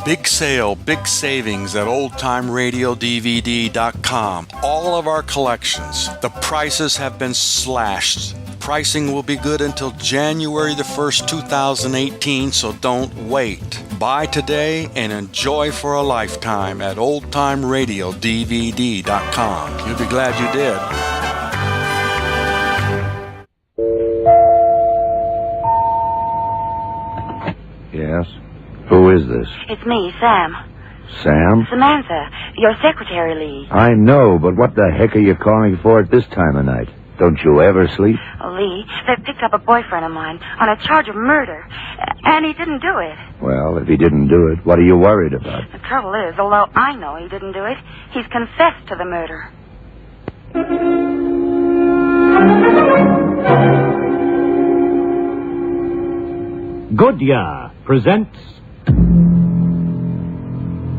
Big sale, big savings at oldtimeradiodvd.com. All of our collections. The prices have been slashed. Pricing will be good until January the 1st, 2018, so don't wait. Buy today and enjoy for a lifetime at oldtimeradiodvd.com. You'll be glad you did. Yes? Who is this? It's me, Sam. Sam? Samantha, your secretary, Lee. I know, but what the heck are you calling for at this time of night? Don't you ever sleep? Oh, Lee, they picked up a boyfriend of mine on a charge of murder, and he didn't do it. Well, if he didn't do it, what are you worried about? The trouble is, although I know he didn't do it, he's confessed to the murder. Goodyear presents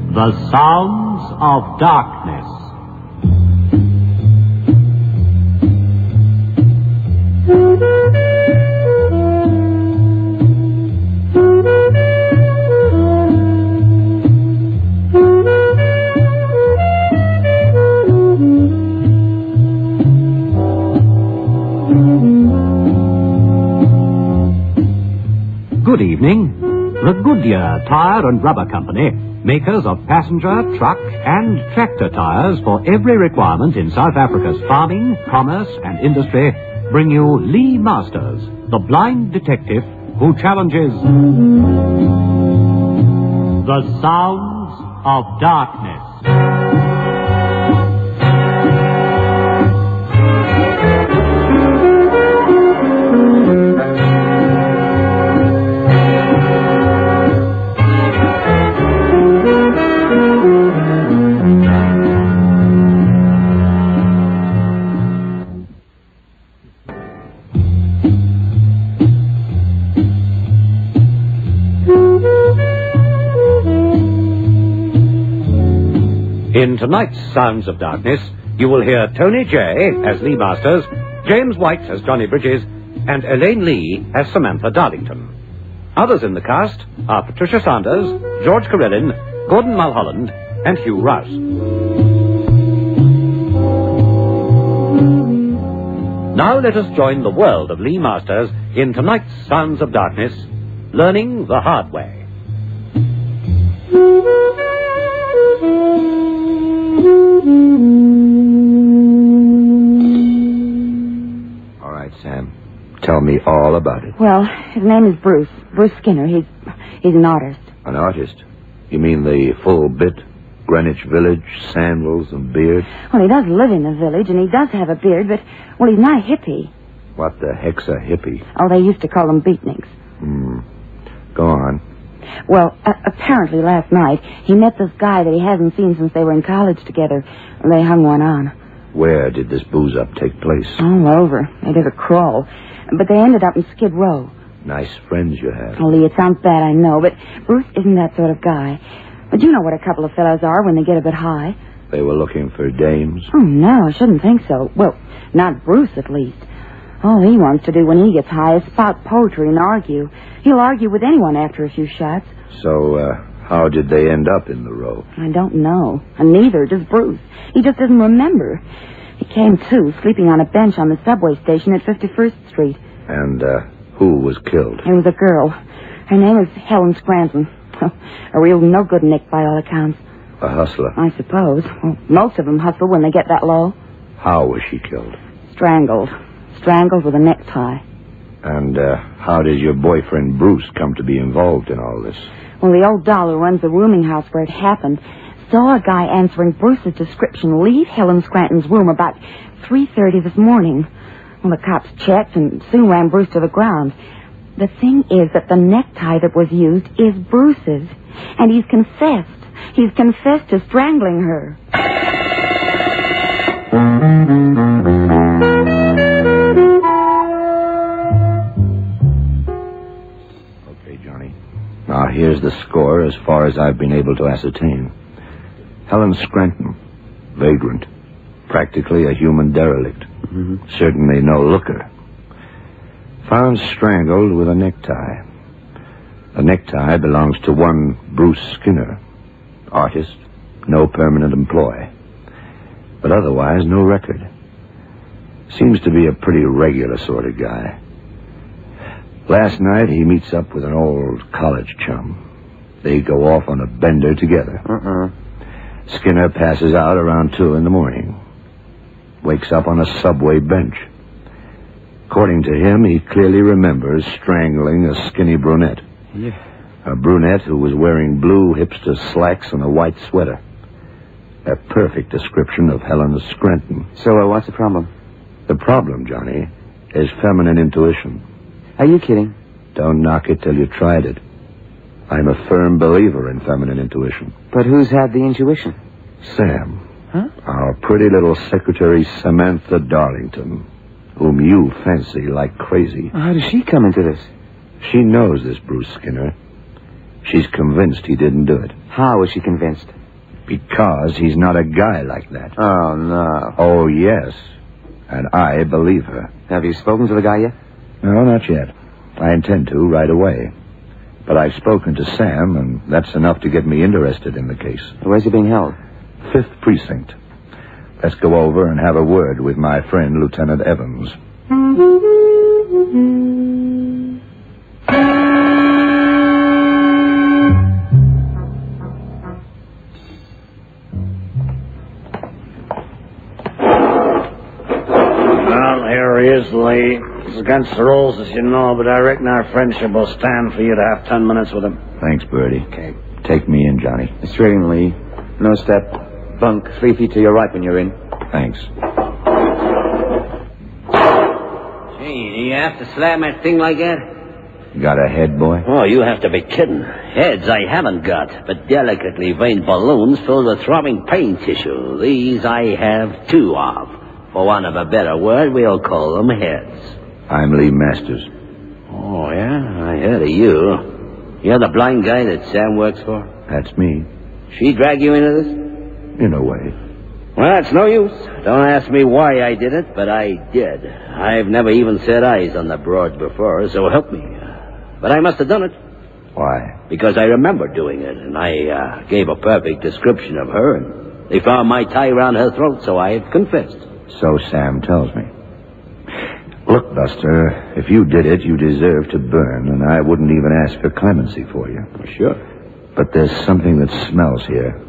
The Sounds of Darkness. Good evening. The Goodyear Tire and Rubber Company, makers of passenger, truck, and tractor tires for every requirement in South Africa's farming, commerce, and industry, bring you Lee Masters, the blind detective who challenges the sounds of darkness. In tonight's Sounds of Darkness, you will hear Tony Jay as Lee Masters, James White as Johnny Bridges, and Elaine Lee as Samantha Darlington. Others in the cast are Patricia Sanders, George Carellin, Gordon Mulholland, and Hugh Rouse. Now let us join the world of Lee Masters in tonight's Sounds of Darkness, learning the hard way. All right, Sam. Tell me all about it. Well, his name is Bruce Skinner. He's an artist. An artist? You mean the full bit? Greenwich Village, sandals and beard? Well, he does live in the village, and he does have a beard, but, well, he's not a hippie. What the heck's a hippie? Oh, they used to call them beatniks. Go on. Well, apparently last night, he met this guy that he hasn't seen since they were in college together. They hung one on. Where did this booze-up take place? All over. They did a crawl. But they ended up in Skid Row. Nice friends you have. Oh, Lee, it sounds bad, I know, but Bruce isn't that sort of guy. But you know what a couple of fellows are when they get a bit high. They were looking for dames? Oh, no, I shouldn't think so. Well, not Bruce, at least. All he wants to do when he gets high is spout poetry and argue. He'll argue with anyone after a few shots. So, how did they end up in the row? I don't know. And neither does Bruce. He just doesn't remember. He came to, sleeping on a bench on the subway station at 51st Street. And, who was killed? It was a girl. Her name is Helen Scranton. A real no-good Nick, by all accounts. A hustler? I suppose. Well, most of them hustle when they get that low. How was she killed? Strangled. Strangled with a necktie. And, how did your boyfriend Bruce come to be involved in all this? Well, the old doll who runs the rooming house where it happened saw a guy answering Bruce's description leave Helen Scranton's room about 3:30 this morning. Well, the cops checked and soon ran Bruce to the ground. The thing is that the necktie that was used is Bruce's. And he's confessed. He's confessed to strangling her. Okay, Johnny. Now, here's the score as far as I've been able to ascertain. Helen Scranton, vagrant. Practically a human derelict. Certainly no looker. Found strangled with a necktie. The necktie belongs to one Bruce Skinner. Artist, no permanent employ. But otherwise, no record. Seems to be a pretty regular sort of guy. Last night, he meets up with an old college chum. They go off on a bender together. Skinner passes out around 2 in the morning. Wakes up on a subway bench. According to him, he clearly remembers strangling a skinny brunette. Yeah. A brunette who was wearing blue hipster slacks and a white sweater. A perfect description of Helen Scranton. So, what's the problem? The problem, Johnny, is feminine intuition. Are you kidding? Don't knock it till you tried it. I'm a firm believer in feminine intuition. But who's had the intuition? Sam. Huh? Our pretty little secretary, Samantha Darlington, whom you fancy like crazy. How does she come into this? She knows this Bruce Skinner. She's convinced he didn't do it. How is she convinced? Because he's not a guy like that. Oh, no. Oh, yes. And I believe her. Have you spoken to the guy yet? No, not yet. I intend to right away. But I've spoken to Sam, and that's enough to get me interested in the case. Where's he being held? 5th Precinct. Let's go over and have a word with my friend, Lieutenant Evans. Well, here he is, Lee. It's against the rules, as you know, but I reckon our friendship will stand for you to have 10 minutes with him. Thanks, Bertie. Okay. Take me in, Johnny. Straight in, Lee. No step. Bunk 3 feet to your right when you're in. Thanks. Gee, do you have to slam that thing like that? Got a head, boy? Oh, you have to be kidding. Heads I haven't got, but delicately veined balloons filled with throbbing pain tissue. These I have 2 of. For want of a better word, we'll call them heads. I'm Lee Masters. Oh, yeah? I heard of you. You're the blind guy that Sam works for? That's me. She drag you into this? In a way. Well, it's no use. Don't ask me why I did it, but I did. I've never even set eyes on the broad before, so help me. But I must have done it. Why? Because I remember doing it, and I gave a perfect description of her, and they found my tie around her throat, so I have confessed. So Sam tells me. Look, Buster, if you did it, you deserve to burn, and I wouldn't even ask for clemency for you. Sure. But there's something that smells here.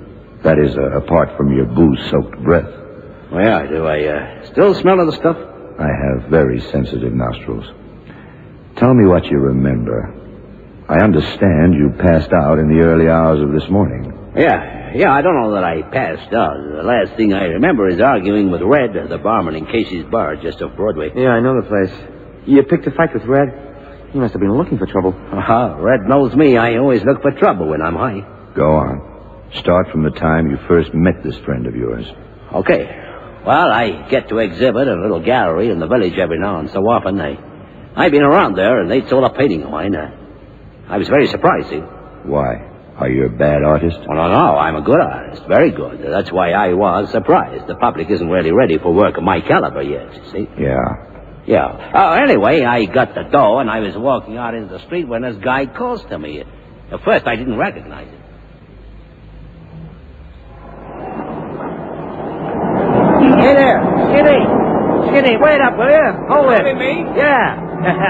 That is, apart from your booze-soaked breath. Well, yeah, do I still smell of the stuff? I have very sensitive nostrils. Tell me what you remember. I understand you passed out in the early hours of this morning. Yeah, I don't know that I passed out. The last thing I remember is arguing with Red, the barman in Casey's bar just off Broadway. Yeah, I know the place. You picked a fight with Red. He must have been looking for trouble. Red knows me. I always look for trouble when I'm high. Go on. Start from the time you first met this friend of yours. Okay. Well, I get to exhibit in a little gallery in the village every now and so often. I've been around there, and they sold a painting of mine. I was very surprised, see? Why? Are you a bad artist? Well, no, I'm a good artist. Very good. That's why I was surprised. The public isn't really ready for work of my caliber yet, you see? Yeah. Anyway, I got the dough, and I was walking out into the street when this guy calls to me. At first, I didn't recognize it. Hey there, Skinny, wait up, will you? Hold it. Me? Yeah.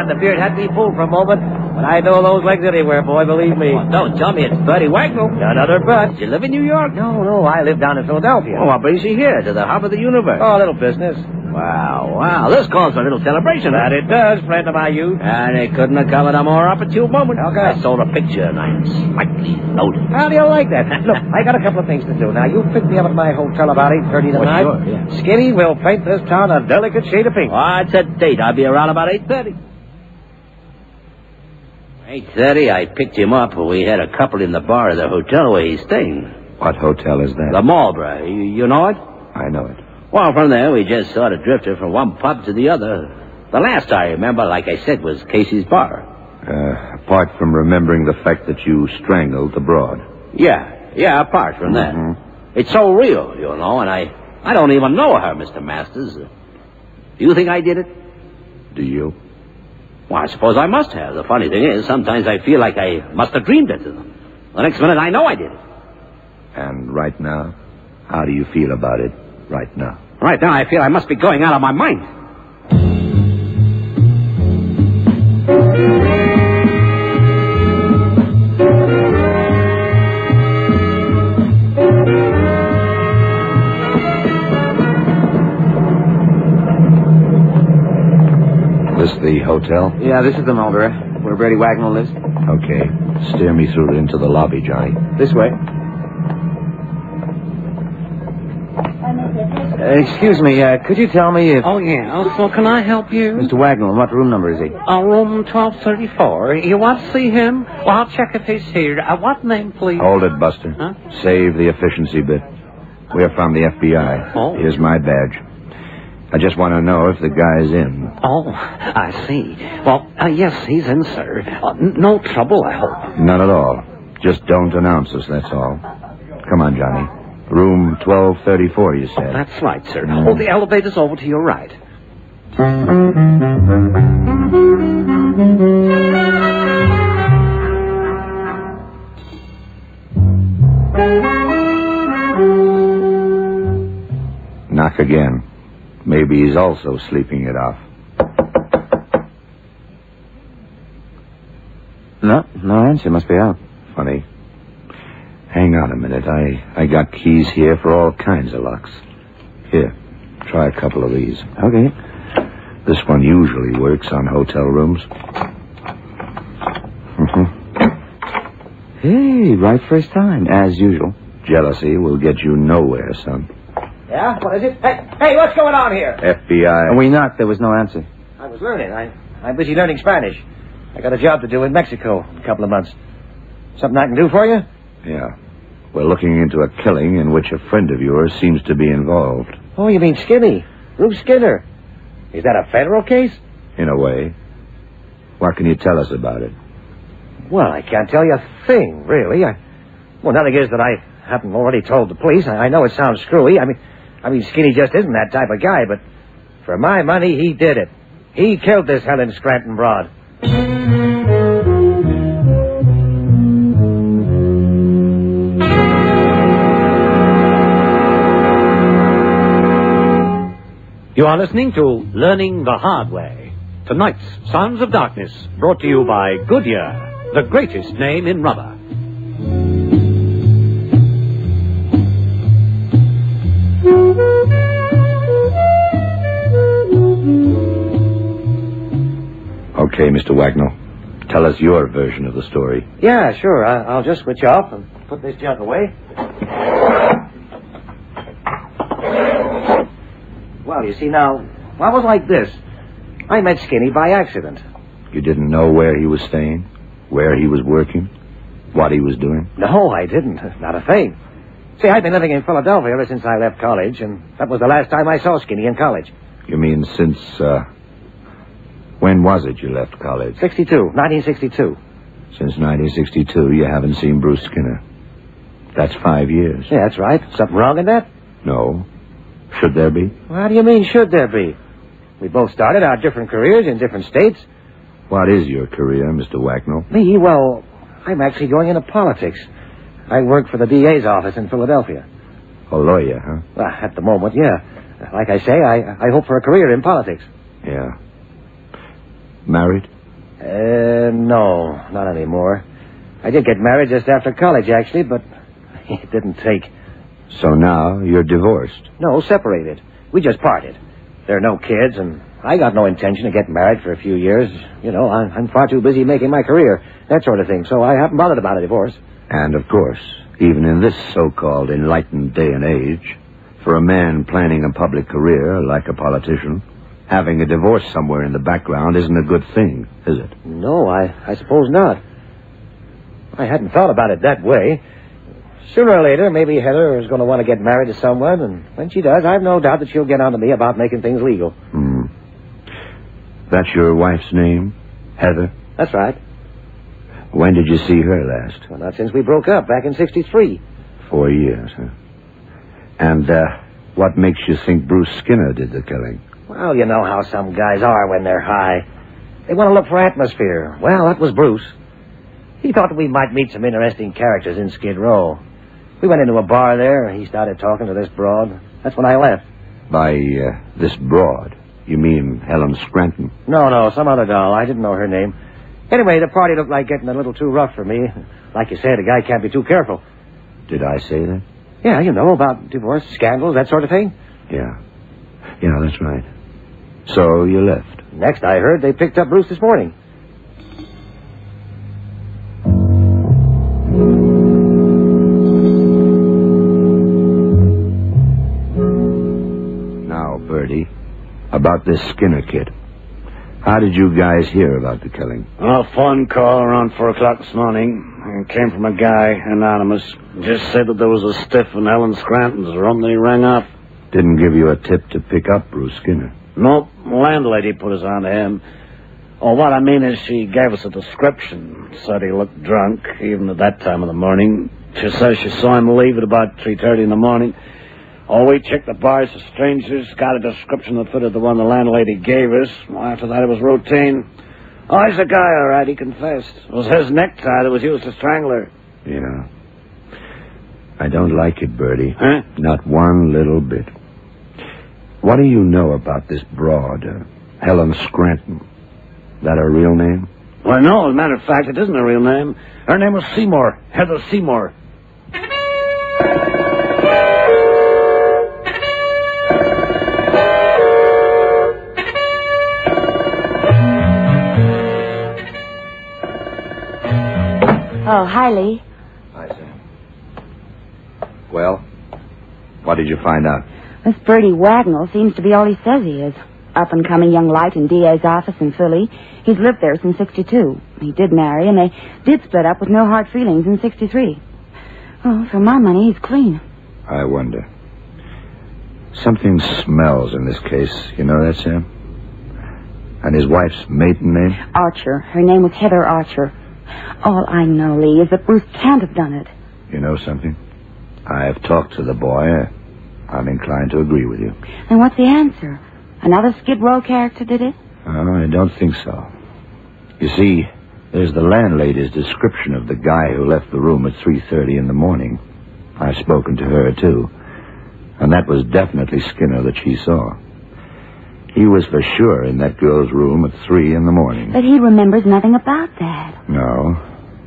The beard had me fooled for a moment, but I know those legs anywhere, boy, believe me. Oh, don't tell me it's Bertie Wagnall. Another but. You live in New York? No, I live down in Philadelphia. Oh, what brings you here, to the hub of the universe? Oh, a little business. Wow, this calls for a little celebration. That it does, friend of my youth. And it couldn't have come at a more opportune moment. Okay. I sold a picture, and I'm slightly loaded. How do you like that? Look, I got a couple of things to do. Now, you pick me up at my hotel about 8:30 tonight. Sure, yeah. Skinny, we'll paint this town a delicate shade of pink. What's a date? I'll be around about 8:30. 8:30, I picked him up, and we had a couple in the bar of the hotel where he's staying. What hotel is that? The Marlborough. You know it? I know it. Well, from there, we just sort of drifted from one pub to the other. The last I remember, like I said, was Casey's bar. Apart from remembering the fact that you strangled the broad. Yeah, apart from that. It's so real, you know, and I don't even know her, Mr. Masters. Do you think I did it? Do you? Well, I suppose I must have. The funny thing is, sometimes I feel like I must have dreamed it. The next minute, I know I did it. And right now, how do you feel about it right now? Right now, I feel I must be going out of my mind. This the hotel? Yeah, this is the Mulberry, where Brady Wagnall lives. Okay. Steer me through into the lobby, Johnny. This way. Excuse me, could you tell me if... Oh, yeah. So can I help you? Mr. Wagnall, what room number is he? Room 1234. You want to see him? Well, I'll check if he's here. What name, please? Hold it, Buster. Huh? Save the efficiency bit. We're from the FBI. Oh. Here's my badge. I just want to know if the guy's in. Oh, I see. Well, yes, he's in, sir. No trouble, I hope. None at all. Just don't announce us, that's all. Come on, Johnny. Room 1234, you said. That's right, sir. Oh, the elevator's over to your right. Knock again. Maybe he's also sleeping it off. No answer. Must be out. Funny. Hang on a minute. I got keys here for all kinds of locks. Here, try a couple of these. Okay. This one usually works on hotel rooms. Hey, right first time, as usual. Jealousy will get you nowhere, son. Yeah? What is it? Hey, what's going on here? FBI. We knocked. There was no answer. I was learning. I'm busy learning Spanish. I got a job to do in Mexico in a couple of months. Something I can do for you? Yeah. We're looking into a killing in which a friend of yours seems to be involved. Oh, you mean Skinny? Bruce Skinner. Is that a federal case? In a way. What can you tell us about it? Well, I can't tell you a thing, really. Well, nothing is that I haven't already told the police. I know it sounds screwy. I mean, Skinny just isn't that type of guy, but for my money, he did it. He killed this Helen Scranton broad. You are listening to Learning the Hard Way. Tonight's Sounds of Darkness, brought to you by Goodyear, the greatest name in rubber. Okay, Mr. Wagnall. Tell us your version of the story. Yeah, sure. I'll just switch off and put this junk away. Well, you see now, what was like this? I met Skinny by accident. You didn't know where he was staying? Where he was working? What he was doing? No, I didn't. Not a thing. See, I've been living in Philadelphia ever since I left college, and that was the last time I saw Skinny in college. You mean since, when was it you left college? 1962. Since 1962, you haven't seen Bruce Skinner. That's 5 years. Yeah, that's right. Something wrong in that? No. Should there be? Well, how do you mean, should there be? We both started our different careers in different states. What is your career, Mr. Wagnall? Me? Well, I'm actually going into politics. I work for the DA's office in Philadelphia. A lawyer, huh? Well, at the moment, yeah. Like I say, I hope for a career in politics. Yeah. Married? No, not anymore. I did get married just after college, actually, but it didn't take. So now you're divorced? No, separated. We just parted. There are no kids, and I got no intention of getting married for a few years. You know, I'm far too busy making my career, that sort of thing, so I haven't bothered about a divorce. And, of course, even in this so-called enlightened day and age, for a man planning a public career like a politician, having a divorce somewhere in the background isn't a good thing, is it? No, I suppose not. I hadn't thought about it that way. Sooner or later, maybe Heather is going to want to get married to someone, and when she does, I've no doubt that she'll get on to me about making things legal. That's your wife's name? Heather? That's right. When did you see her last? Well, not since we broke up, back in 1963. 4 years, huh? And, what makes you think Bruce Skinner did the killing? Well, you know how some guys are when they're high. They want to look for atmosphere. Well, that was Bruce. He thought that we might meet some interesting characters in Skid Row. We went into a bar there. He started talking to this broad. That's when I left. By this broad, you mean Helen Scranton? No, some other doll. I didn't know her name. Anyway, the party looked like getting a little too rough for me. Like you said, a guy can't be too careful. Did I say that? Yeah, you know, about divorce, scandals, that sort of thing. Yeah. Yeah, that's right. So you left. Next I heard, they picked up Bruce this morning. Now, Bertie, about this Skinner kid. How did you guys hear about the killing? A phone call around 4 o'clock this morning. It came from a guy, anonymous. Just said that there was a stiff in Helen Scranton's room that he rang off. Didn't give you a tip to pick up Bruce Skinner? Nope, landlady put us on to him. Oh, what I mean is she gave us a description. Said he looked drunk, even at that time of the morning. She says she saw him leave at about 3:30 in the morning. Oh, we checked the bars for strangers, got a description that fitted the one the landlady gave us. Well, after that, it was routine. Oh, he's a guy, all right, he confessed. It was his necktie that was used to strangle her. Yeah. I don't like it, Bertie. Huh? Not one little bit. What do you know about this broad, Helen Scranton? That her real name? Well, no, as a matter of fact, it isn't her real name. Her name was Seymour, Heather Seymour. Oh, hi, Lee. Hi, Sam. Well, what did you find out? This Bertie Wagnall seems to be all he says he is. Up-and-coming young light in DA's office in Philly. He's lived there since 62. He did marry, and they did split up with no hard feelings in 63. Oh, for my money, he's clean. I wonder. Something smells in this case. You know that, Sam? And his wife's maiden name? Archer. Her name was Heather Archer. All I know, Lee, is that Bruce can't have done it. You know something? I've talked to the boy. I'm inclined to agree with you. And what's the answer? Another Skid Row character did it? Oh, I don't think so. You see, there's the landlady's description of the guy who left the room at 3:30 in the morning. I've spoken to her, too. And that was definitely Skinner that she saw. He was for sure in that girl's room at 3 in the morning. But he remembers nothing about that. No.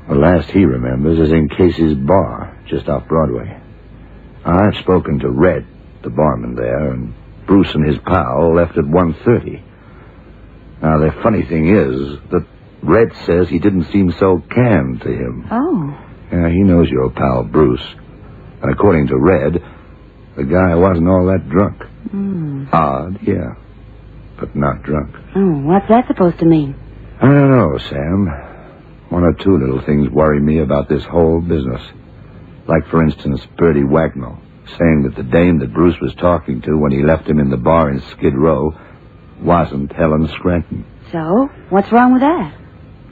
The last he remembers is in Casey's bar, just off Broadway. I've spoken to Red, the barman there, and Bruce and his pal left at 1:30. Now, the funny thing is that Red says he didn't seem so canned to him. Oh. Yeah, he knows your pal, Bruce. And according to Red, the guy wasn't all that drunk. Odd, yeah, but not drunk. Oh, what's that supposed to mean? I don't know, Sam. One or two little things worry me about this whole business. Like, for instance, Bertie Wagnall, saying that the dame that Bruce was talking to when he left him in the bar in Skid Row wasn't Helen Scranton. So, what's wrong with that?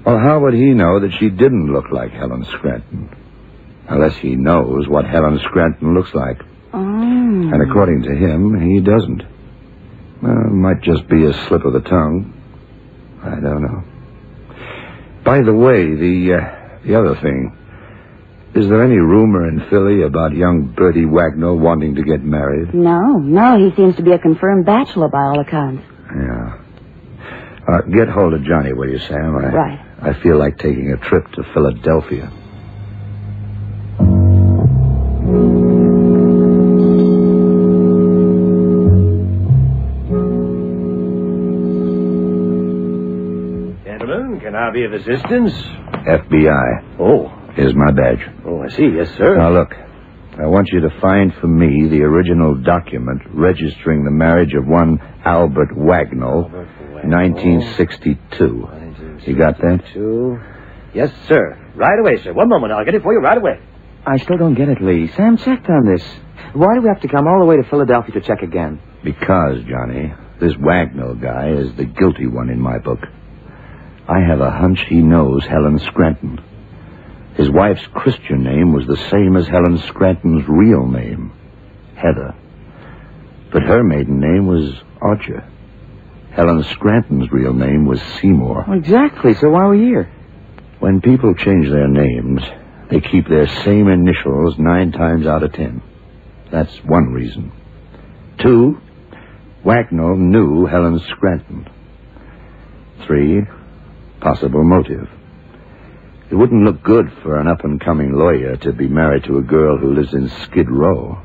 Well, how would he know that she didn't look like Helen Scranton? Unless he knows what Helen Scranton looks like. Oh. And according to him, he doesn't. Well, it might just be a slip of the tongue. I don't know. By the way, the other thing. Is there any rumor in Philly about young Bertie Wagnall wanting to get married? No, he seems to be a confirmed bachelor by all accounts. Yeah. Get hold of Johnny, will you, Sam? Right. I feel like taking a trip to Philadelphia. Gentlemen, can I be of assistance? FBI. Oh. Here's my badge. Oh, I see. Yes, sir. Now, look. I want you to find for me the original document registering the marriage of one Albert Wagnall, 1962. You got that? Yes, sir. Right away, sir. One moment. I'll get it for you right away. I still don't get it, Lee. Sam checked on this. Why do we have to come all the way to Philadelphia to check again? Because, Johnny, this Wagnall guy is the guilty one in my book. I have a hunch he knows Helen Scranton. His wife's Christian name was the same as Helen Scranton's real name, Heather. But her maiden name was Archer. Helen Scranton's real name was Seymour. Exactly, so why are we here? When people change their names, they keep their same initials 9 times out of 10. That's one reason. 2, Wagnall knew Helen Scranton. 3, possible motive. It wouldn't look good for an up-and-coming lawyer to be married to a girl who lives in Skid Row.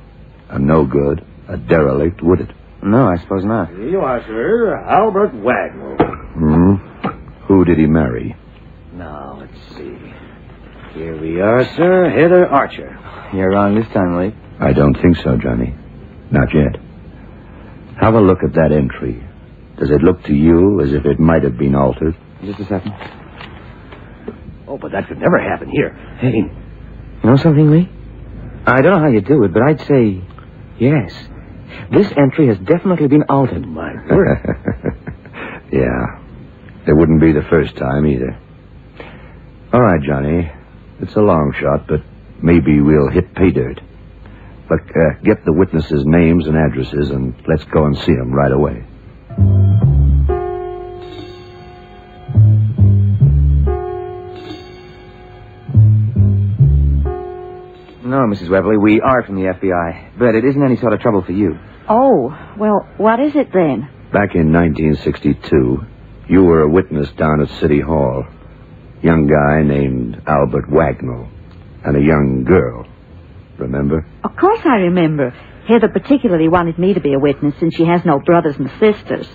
A no-good, a derelict, would it? No, I suppose not. Here you are, sir. Albert Wagnall. Who did he marry? Now, let's see. Here we are, sir. Heather Archer. You're wrong this time, Lee. I don't think so, Johnny. Not yet. Have a look at that entry. Does it look to you as if it might have been altered? Just a second. Oh, but that could never happen here. Hey, you know something, Lee? I don't know how you do it, but I'd say yes. This entry has definitely been altered. My word. Yeah. It wouldn't be the first time either. All right, Johnny. It's a long shot, but maybe we'll hit pay dirt. Look, get the witnesses' names and addresses, and let's go and see them right away. No, Mrs. Webley, we are from the FBI, but it isn't any sort of trouble for you. Oh, well, what is it then? Back in 1962, you were a witness down at City Hall. Young guy named Albert Wagnall, and a young girl. Remember? Of course I remember. Heather particularly wanted me to be a witness since she has no brothers and sisters.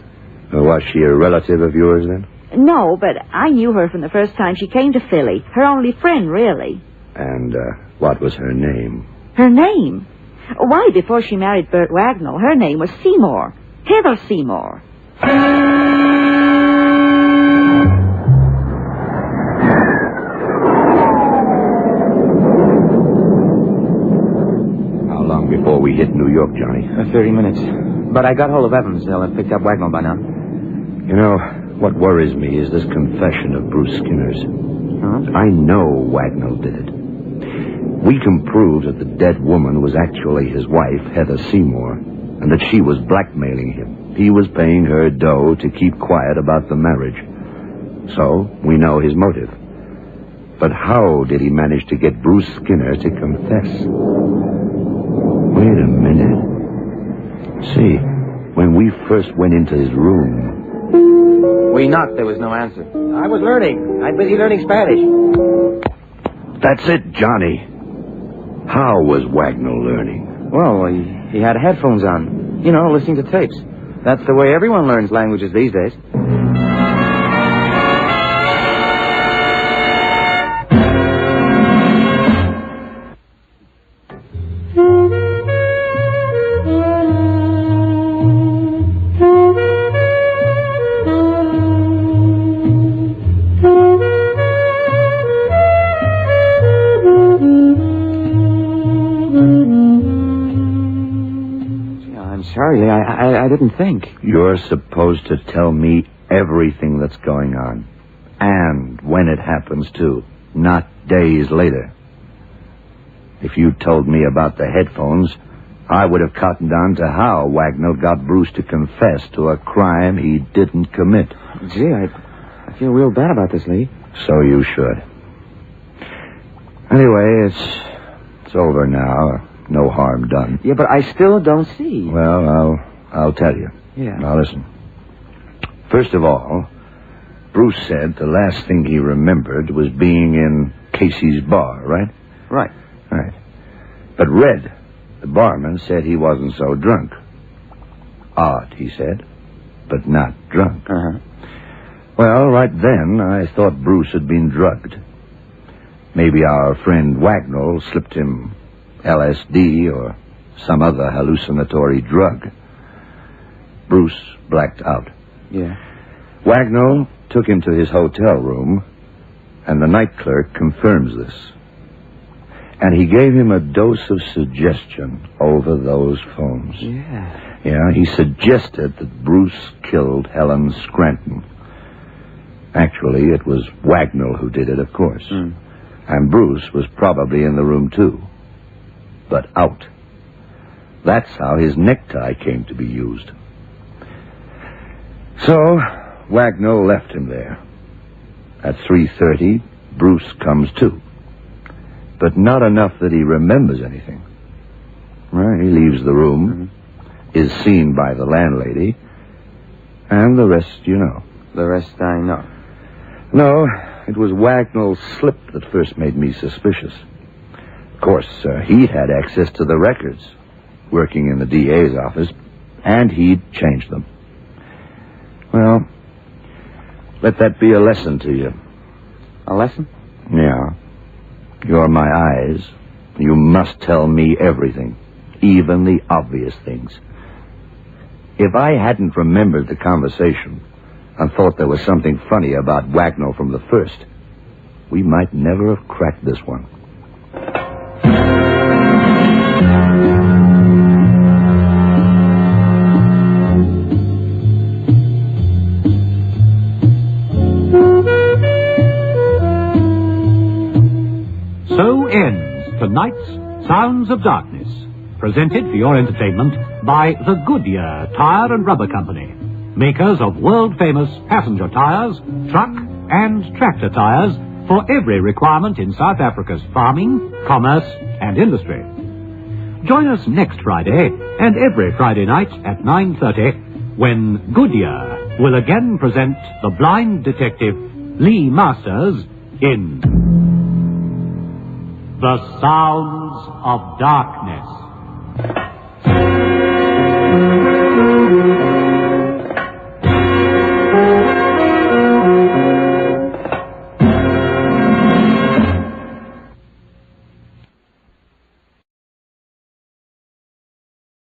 Was she a relative of yours then? No, but I knew her from the first time she came to Philly. Her only friend, really. And what was her name? Her name? Why, before she married Bert Wagnall, her name was Seymour. Heather Seymour. How long before we hit New York, Johnny? 30 minutes. But I got hold of Evans. They'll have picked up Wagnall by now. You know, what worries me is this confession of Bruce Skinner's. Huh? I know Wagnall did it. We can prove that the dead woman was actually his wife, Heather Seymour, and that she was blackmailing him. He was paying her dough to keep quiet about the marriage. So, we know his motive. But how did he manage to get Bruce Skinner to confess? Wait a minute. See, when we first went into his room... We knocked. There was no answer. I was learning. I'm busy learning Spanish. That's it, Johnny. How was Wagnall learning? Well, he had headphones on. You know, listening to tapes. That's the way everyone learns languages these days. Sorry, I didn't think. You're supposed to tell me everything that's going on. And when it happens, too. Not days later. If you'd told me about the headphones, I would have cottoned on to how Wagnall got Bruce to confess to a crime he didn't commit. Gee, I feel real bad about this, Lee. So you should. Anyway, it's over now. No harm done. Yeah, but I still don't see. Well, I'll tell you. Yeah. Now listen. First of all, Bruce said the last thing he remembered was being in Casey's bar, right? Right. Right. But Red, the barman, said he wasn't so drunk. Odd, he said, but not drunk. Uh-huh. Well, right then, I thought Bruce had been drugged. Maybe our friend Wagnall slipped him LSD or some other hallucinatory drug. Bruce blacked out. Yeah. Wagnall took him to his hotel room, and the night clerk confirms this. And he gave him a dose of suggestion over those phones. Yeah. Yeah, he suggested that Bruce killed Helen Scranton. Actually, it was Wagnall who did it, of course. Mm. And Bruce was probably in the room, too. But out. That's how his necktie came to be used. So, Wagnall left him there. At 3:30, Bruce comes to. But not enough that he remembers anything. Well, he leaves the room, is seen by the landlady, and the rest you know. The rest I know. No, it was Wagnall's slip that first made me suspicious. Of course, he'd had access to the records, working in the DA's office, and he'd changed them. Well, let that be a lesson to you. A lesson? Yeah. You're my eyes. You must tell me everything, even the obvious things. If I hadn't remembered the conversation and thought there was something funny about Wagnall from the first, we might never have cracked this one. So ends tonight's Sounds of Darkness, presented for your entertainment by the Goodyear Tire and Rubber Company, makers of world-famous passenger tires, truck and tractor tires for every requirement in South Africa's farming, commerce and industry. Join us next Friday and every Friday night at 9:30 when Goodyear will again present the blind detective Lee Masters in The Sounds of Darkness.